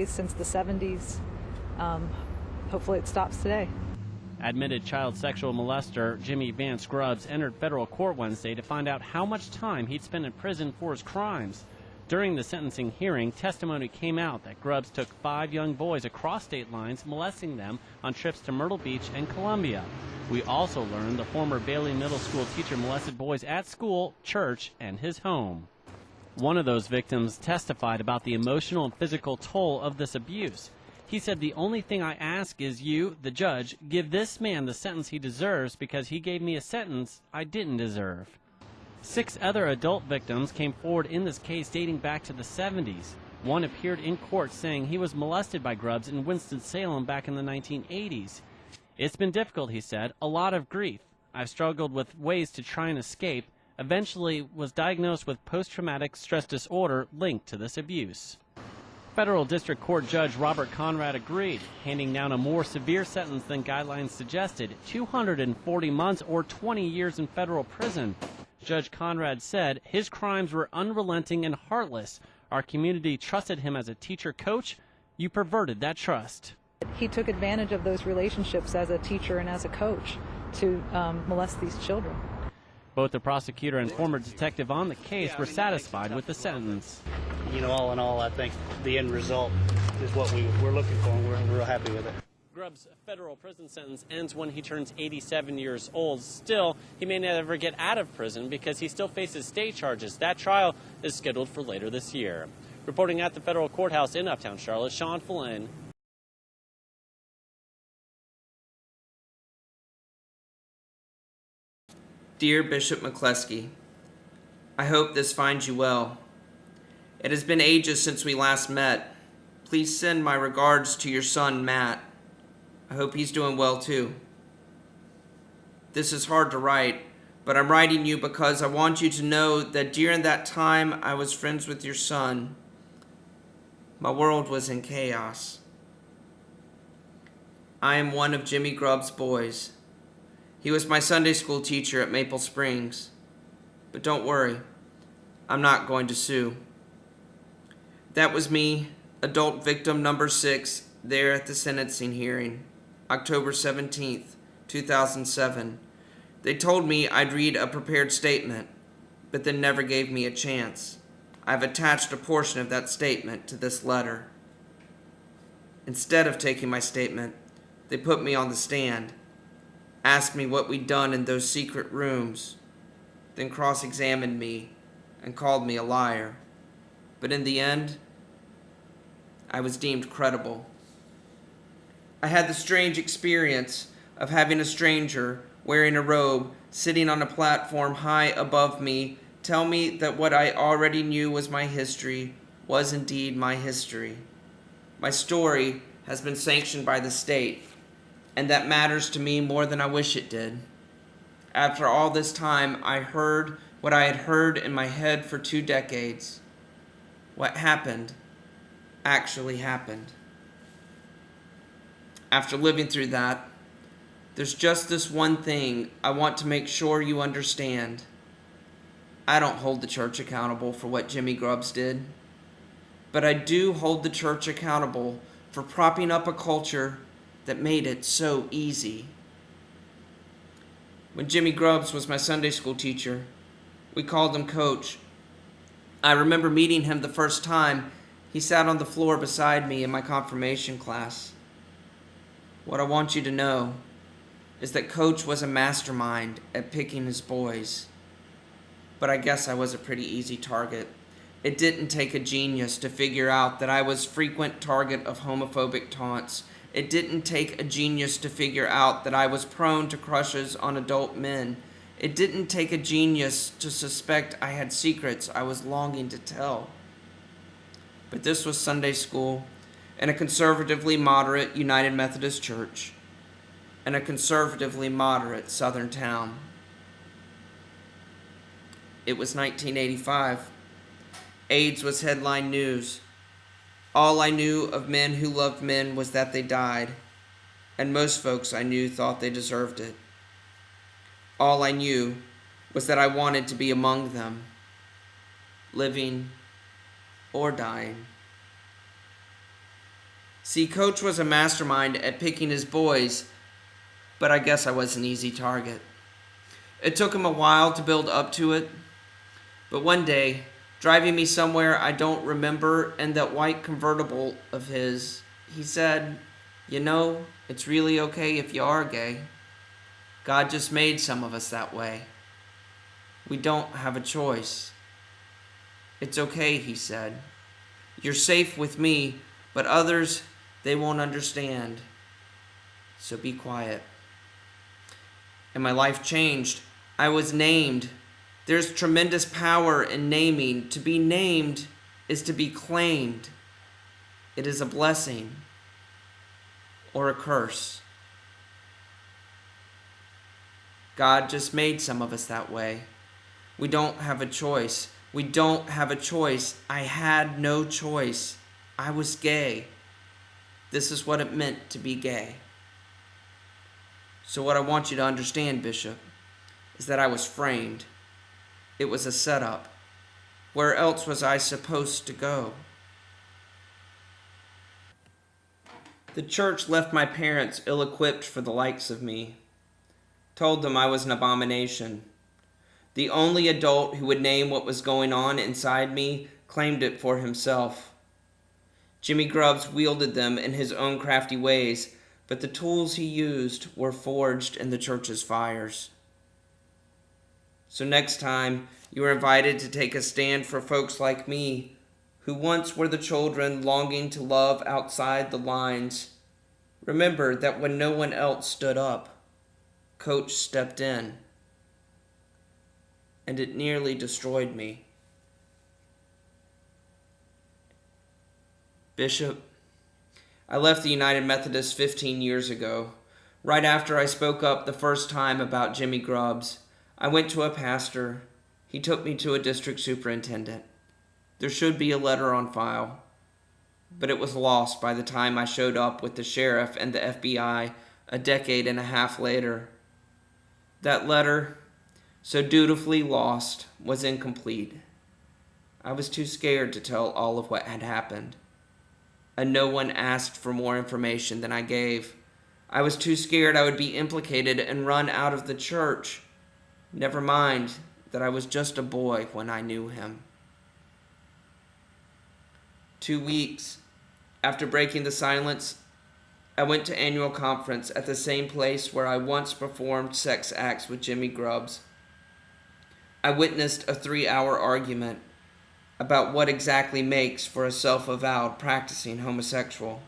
since the 70s. Hopefully it stops today. Admitted child sexual molester Jimmy Vance Grubbs entered federal court Wednesday to find out how much time he'd spent in prison for his crimes. During the sentencing hearing, testimony came out that Grubbs took 5 young boys across state lines, molesting them on trips to Myrtle Beach and Columbia. We also learned the former Bailey Middle School teacher molested boys at school, church, and his home. One of those victims testified about the emotional and physical toll of this abuse. He said, "The only thing I ask is you, the judge, give this man the sentence he deserves because he gave me a sentence I didn't deserve." 6 other adult victims came forward in this case dating back to the 70s. One appeared in court saying he was molested by Grubbs in Winston-Salem back in the 1980s. "It's been difficult," he said, "a lot of grief. I've struggled with ways to try and escape. Eventually was diagnosed with post-traumatic stress disorder linked to this abuse." Federal District Court Judge Robert Conrad agreed, handing down a more severe sentence than guidelines suggested, 240 months or 20 years in federal prison. Judge Conrad said his crimes were unrelenting and heartless. Our community trusted him as a teacher coach. You perverted that trust. He took advantage of those relationships as a teacher and as a coach to molest these children. Both the prosecutor and former detective on the case were satisfied with the sentence. You know, all in all, I think the end result is what we're looking for, and we're real happy with it. Grubbs' federal prison sentence ends when he turns 87 years old. Still, he may never get out of prison because he still faces state charges. That trial is scheduled for later this year. Reporting at the federal courthouse in Uptown Charlotte, Sean Flynn. Dear Bishop McCleskey, I hope this finds you well. It has been ages since we last met. Please send my regards to your son, Matt. I hope he's doing well too. This is hard to write, but I'm writing you because I want you to know that during that time I was friends with your son. My world was in chaos. I am one of Jimmy Grubbs' boys. He was my Sunday school teacher at Maple Springs. But don't worry, I'm not going to sue. That was me, adult victim number 6, there at the sentencing hearing, October 17th, 2007. They told me I'd read a prepared statement, but then never gave me a chance. I've attached a portion of that statement to this letter. Instead of taking my statement, they put me on the stand, asked me what we'd done in those secret rooms, then cross-examined me and called me a liar. But in the end, I was deemed credible. I had the strange experience of having a stranger wearing a robe sitting on a platform high above me tell me that what I already knew was my history was indeed my history. My story has been sanctioned by the state, and that matters to me more than I wish it did. After all this time, I heard what I had heard in my head for 2 decades. What happened actually happened. After living through that, there's just this one thing I want to make sure you understand. I don't hold the church accountable for what Jimmy Grubbs did, but I do hold the church accountable for propping up a culture that made it so easy. When Jimmy Grubbs was my Sunday school teacher, we called him Coach. I remember meeting him the first time. He sat on the floor beside me in my confirmation class. What I want you to know is that Coach was a mastermind at picking his boys. But I guess I was a pretty easy target. It didn't take a genius to figure out that I was a frequent target of homophobic taunts. It didn't take a genius to figure out that I was prone to crushes on adult men. It didn't take a genius to suspect I had secrets I was longing to tell. But this was Sunday school in a conservatively moderate United Methodist Church in a conservatively moderate southern town. It was 1985. AIDS was headline news. All I knew of men who loved men was that they died, and most folks I knew thought they deserved it. All I knew was that I wanted to be among them, living or dying. See, Coach was a mastermind at picking his boys, but I guess I was an easy target. It took him a while to build up to it, but one day, driving me somewhere I don't remember in that white convertible of his, he said, "You know, it's really okay if you are gay. God just made some of us that way. We don't have a choice. It's okay," he said. "You're safe with me, but others, they won't understand. So be quiet." And my life changed. I was named. There's tremendous power in naming. To be named is to be claimed. It is a blessing or a curse. God just made some of us that way. We don't have a choice. We don't have a choice. I had no choice. I was gay. This is what it meant to be gay. So what I want you to understand, Bishop, is that I was framed. It was a setup. Where else was I supposed to go? The church left my parents ill-equipped for the likes of me. Told them I was an abomination. The only adult who would name what was going on inside me claimed it for himself. Jimmy Grubbs wielded them in his own crafty ways, but the tools he used were forged in the church's fires. So next time you are invited to take a stand for folks like me, who once were the children longing to love outside the lines, remember that when no one else stood up, Coach stepped in, and it nearly destroyed me. Bishop, I left the United Methodist 15 years ago. Right after I spoke up the first time about Jimmy Grubbs, I went to a pastor. He took me to a district superintendent. There should be a letter on file, but it was lost by the time I showed up with the sheriff and the FBI a decade and a half later. That letter, so dutifully lost, was incomplete. I was too scared to tell all of what had happened, and no one asked for more information than I gave. I was too scared I would be implicated and run out of the church. Never mind that I was just a boy when I knew him. 2 weeks after breaking the silence, I went to annual conference at the same place where I once performed sex acts with Jimmy Grubbs. I witnessed a 3-hour argument about what exactly makes for a self-avowed practicing homosexual,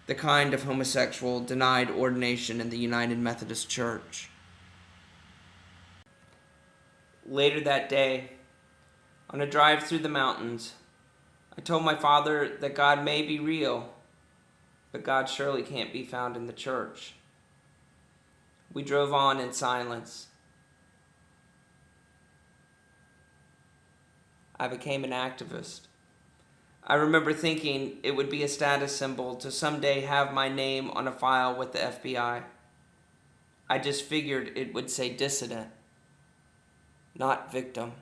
the kind of homosexual denied ordination in the United Methodist Church. Later that day, on a drive through the mountains, I told my father that God may be real, but God surely can't be found in the church. We drove on in silence. I became an activist. I remember thinking it would be a status symbol to someday have my name on a file with the FBI. I just figured it would say dissident, not victim.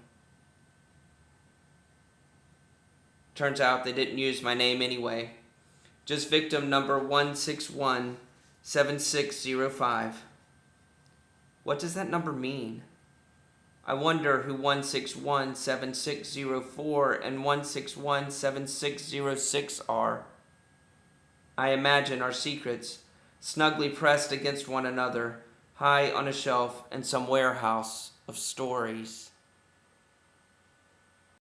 Turns out they didn't use my name anyway. Just victim number 1617605. What does that number mean? I wonder who 1617604 and 1617606 are. I imagine our secrets, snugly pressed against one another, high on a shelf in some warehouse of stories.